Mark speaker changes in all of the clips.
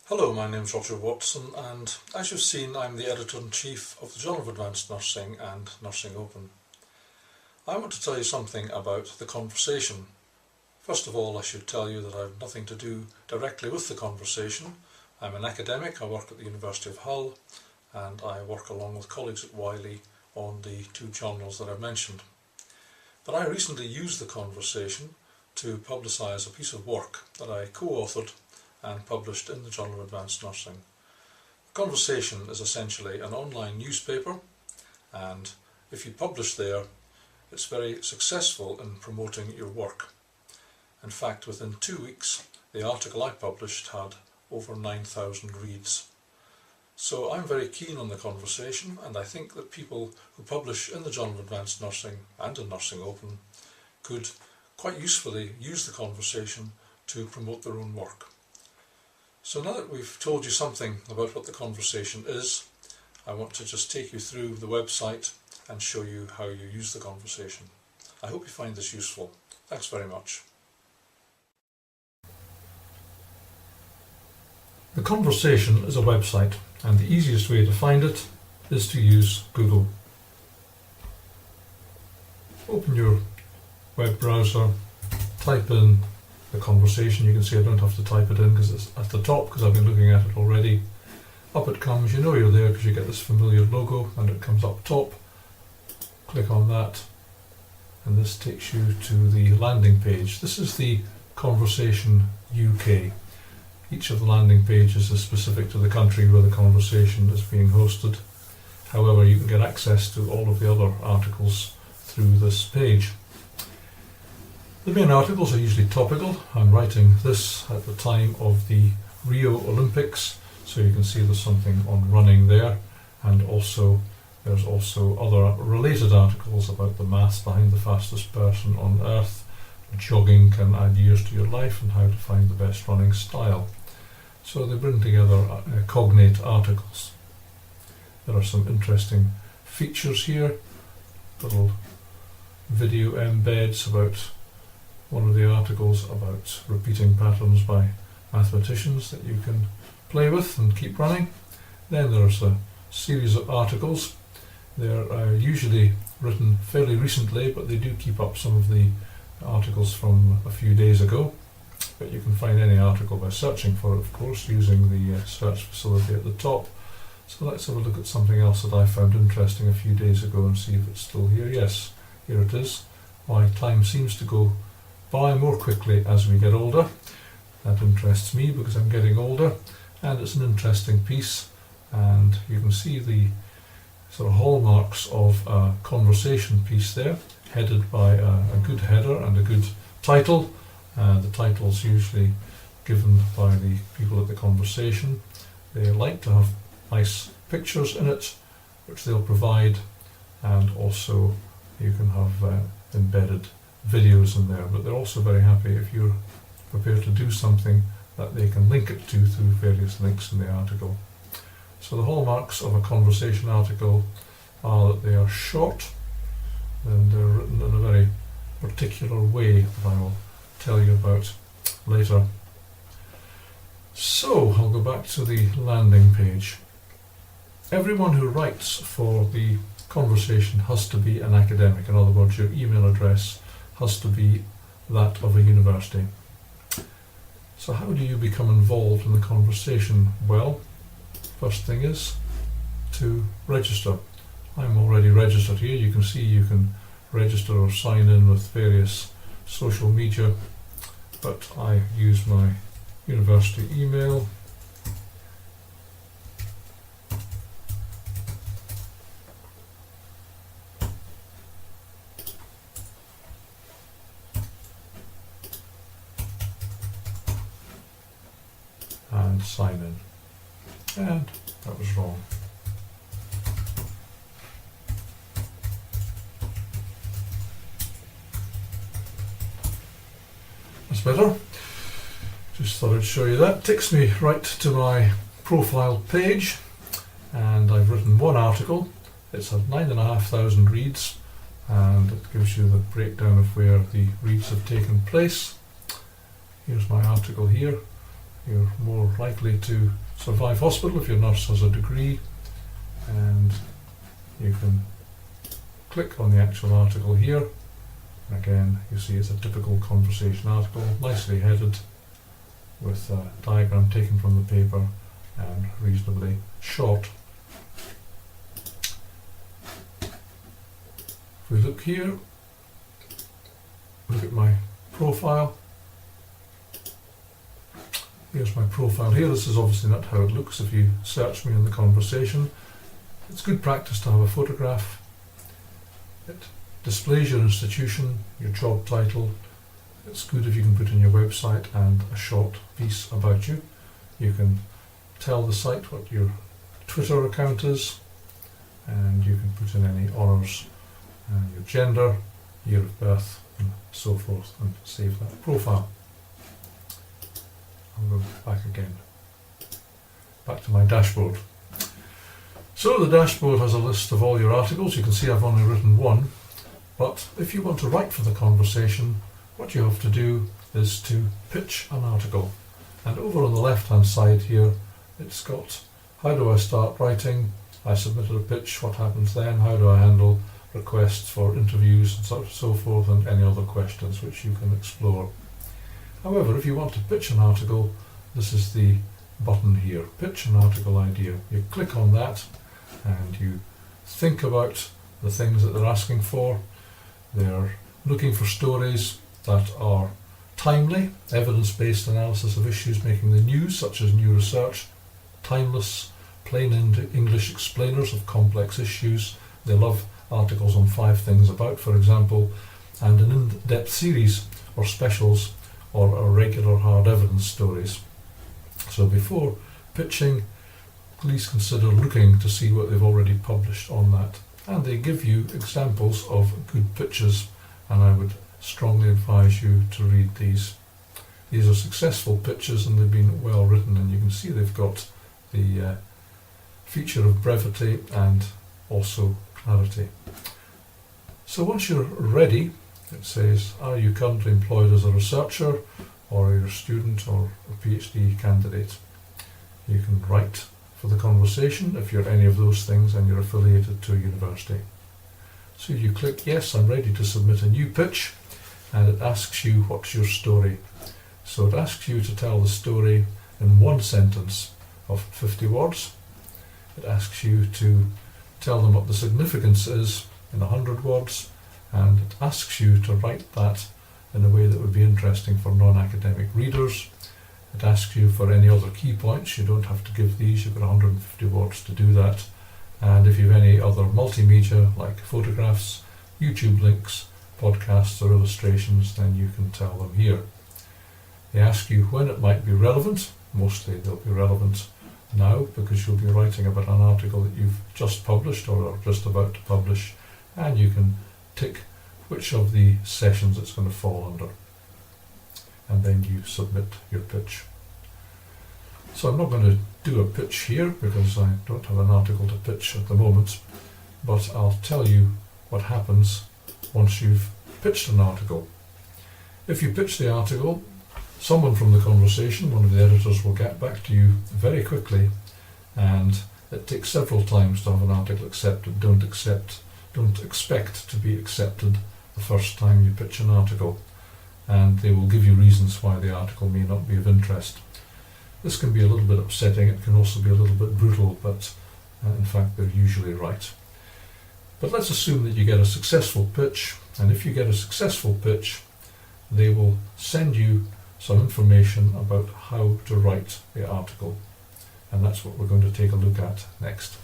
Speaker 1: Hello, my name is Roger Watson, and as you've seen, I'm the Editor-in-Chief of the Journal of Advanced Nursing and Nursing Open. I want to tell you something about the conversation. First of all, I should tell you that I have nothing to do directly with the conversation. I'm an academic, I work at the University of Hull, and I work along with colleagues at Wiley on the two journals that I've mentioned. But I recently used the conversation to publicise a piece of work that I co-authored and published in the Journal of Advanced Nursing. Coversation is essentially an online newspaper, and if you publish there, it's very successful in promoting your work. In fact, within 2 weeks, the article I published had over 9,000 reads. So I'm very keen on the conversation, and I think that people who publish in the Journal of Advanced Nursing and in Nursing Open could quite usefully use the conversation to promote their own work. So now that we've told you something about what the conversation is, I want to just take you through the website and show you how you use the conversation. I hope you find this useful. Thanks very much. The conversation is a website, and the easiest way to find it is to use Google. Open your web browser, type in the conversation. You can see I don't have to type it in because it's at the top because I've been looking at it already. Up it comes, you know you're there because you get this familiar logo and it comes up top. Click on that and this takes you to the landing page. This is the Conversation UK. Each of the landing pages is specific to the country where the conversation is being hosted. However, you can get access to all of the other articles through this page. The main articles are usually topical. I'm writing this at the time of the Rio Olympics, so you can see there's something on running there, and there's also other related articles about the maths behind the fastest person on earth, jogging can add years to your life, and how to find the best running style. So they bring together cognate articles. There are some interesting features here, little video embeds about one of the articles about repeating patterns by mathematicians that you can play with and keep running. Then there's a series of articles. They're usually written fairly recently, but they do keep up some of the articles from a few days ago. But you can find any article by searching for it, of course, using the search facility at the top. So let's have a look at something else that I found interesting a few days ago and see if it's still here. Yes, here it is. Why time seems to go by more quickly as we get older. That interests me because I'm getting older, and it's an interesting piece, and you can see the sort of hallmarks of a conversation piece there, headed by a good header and a good title. The title's usually given by the people at the conversation. They like to have nice pictures in it, which they'll provide, and also you can have embedded videos in there, but they're also very happy if you're prepared to do something that they can link it to through various links in the article. So the hallmarks of a conversation article are that they are short and they're written in a very particular way that I will tell you about later. So I'll go back to the landing page. Everyone who writes for the conversation has to be an academic. In other words, your email address has to be that of a university. So how do you become involved in the conversation? Well, first thing is to register. I'm already registered here. You can see you can register or sign in with various social media, but I use my university email. And sign in. And that was wrong. That's better. Just thought I'd show you that. Takes me right to my profile page, and I've written one article. It's had 9,500 reads, and it gives you the breakdown of where the reads have taken place. Here's my article here. you're more likely to survive hospital if your nurse has a degree, and you can click on the actual article here. Again, you see it's a typical conversation article, nicely headed with a diagram taken from the paper and reasonably short. If we look here, look at my profile. Here's my profile here. This is obviously not how it looks if you search me in the conversation. It's good practice to have a photograph. It displays your institution, your job title. It's good if you can put in your website and a short piece about you. You can tell the site what your Twitter account is, and you can put in any honours, your gender, year of birth, and so forth, and save that profile. I'll go back again, back to my dashboard. So the dashboard has a list of all your articles. You can see I've only written one, but if you want to write for the conversation, what you have to do is to pitch an article. And over on the left hand side here, it's got how do I start writing, I submitted a pitch, what happens then, how do I handle requests for interviews and so forth, and any other questions which you can explore. However, if you want to pitch an article, this is the button here, pitch an article idea. You click on that and you think about the things that they're asking for. They're looking for stories that are timely, evidence-based analysis of issues making the news, such as new research, timeless, plain English explainers of complex issues. They love articles on 5 things about, for example, and an in-depth series or specials or regular hard evidence stories. So before pitching, please consider looking to see what they've already published on that. And they give you examples of good pitches, and I would strongly advise you to read these. These are successful pitches and they've been well written, and you can see they've got the feature of brevity and also clarity. So once you're ready, it says, are you currently employed as a researcher, or are you a student or a PhD candidate? You can write for the conversation if you're any of those things and you're affiliated to a university. So you click yes, I'm ready to submit a new pitch, and it asks you what's your story. So it asks you to tell the story in one sentence of 50 words. It asks you to tell them what the significance is in 100 words, and it asks you to write that in a way that would be interesting for non-academic readers. It asks you for any other key points. You don't have to give these, you've got 150 words to do that. And if you have any other multimedia like photographs, YouTube links, podcasts or illustrations, then you can tell them here. They ask you when it might be relevant. Mostly they'll be relevant now because you'll be writing about an article that you've just published or are just about to publish, and you can tick which of the sessions it's going to fall under, and then you submit your pitch. So I'm not going to do a pitch here because I don't have an article to pitch at the moment, but I'll tell you what happens once you've pitched an article. If you pitch the article, someone from the conversation, one of the editors, will get back to you very quickly, and it takes several times to have an article accepted. Don't expect to be accepted the first time you pitch an article, and they will give you reasons why the article may not be of interest. This can be a little bit upsetting, it can also be a little bit brutal, but in fact they're usually right. But let's assume that you get a successful pitch, and if you get a successful pitch, they will send you some information about how to write the article, and that's what we're going to take a look at next.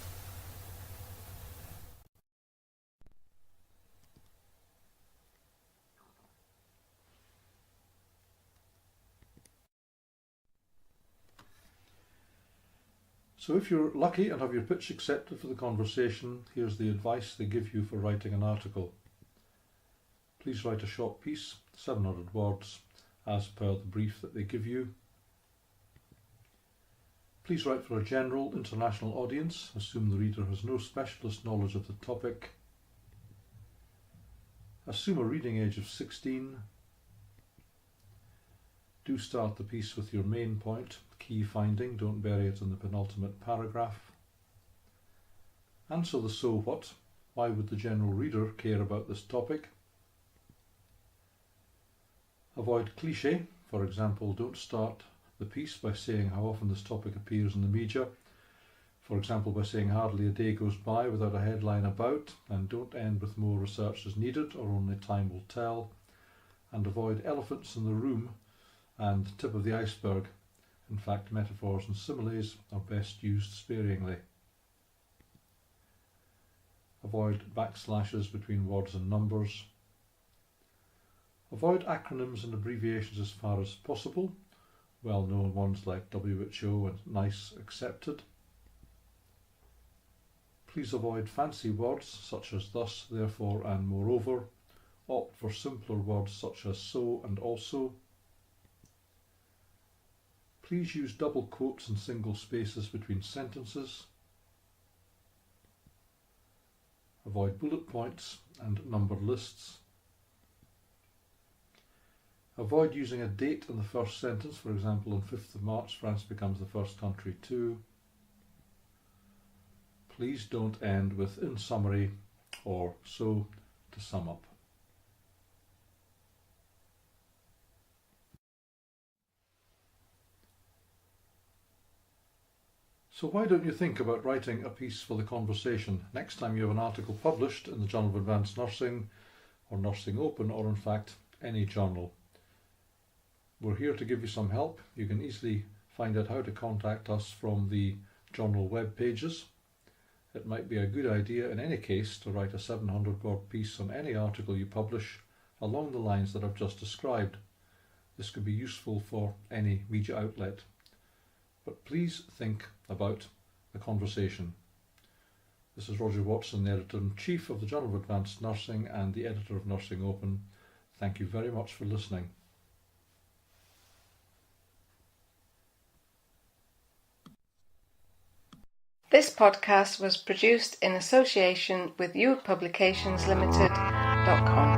Speaker 1: So if you're lucky and have your pitch accepted for the conversation, here's the advice they give you for writing an article. Please write a short piece, 700 words, as per the brief that they give you. Please write for a general international audience. Assume the reader has no specialist knowledge of the topic. Assume a reading age of 16. Do start the piece with your main point, key finding, don't bury it in the penultimate paragraph. Answer the so what. Why would the general reader care about this topic? Avoid cliché. For example, don't start the piece by saying how often this topic appears in the media. For example, by saying hardly a day goes by without a headline about, and don't end with more research is needed or only time will tell. And avoid elephants in the room and tip of the iceberg. In fact, metaphors and similes are best used sparingly. Avoid backslashes between words and numbers. Avoid acronyms and abbreviations as far as possible, well-known ones like WHO and NICE accepted. Please avoid fancy words such as thus, therefore and moreover. Opt for simpler words such as so and also. Please use double quotes and single spaces between sentences. Avoid bullet points and numbered lists. Avoid using a date in the first sentence. For example, on 5th of March, France becomes the first country to. Please don't end with in summary or so to sum up. So why don't you think about writing a piece for the Conversation next time you have an article published in the Journal of Advanced Nursing or Nursing Open, or in fact any journal. We're here to give you some help. You can easily find out how to contact us from the journal web pages. It might be a good idea in any case to write a 700-word piece on any article you publish along the lines that I've just described. This could be useful for any media outlet. But please think about the Conversation. This is Roger Watson, the Editor-in-Chief of the Journal of Advanced Nursing and the Editor of Nursing Open. Thank you very much for listening.
Speaker 2: This podcast was produced in association with youpublicationslimited.com.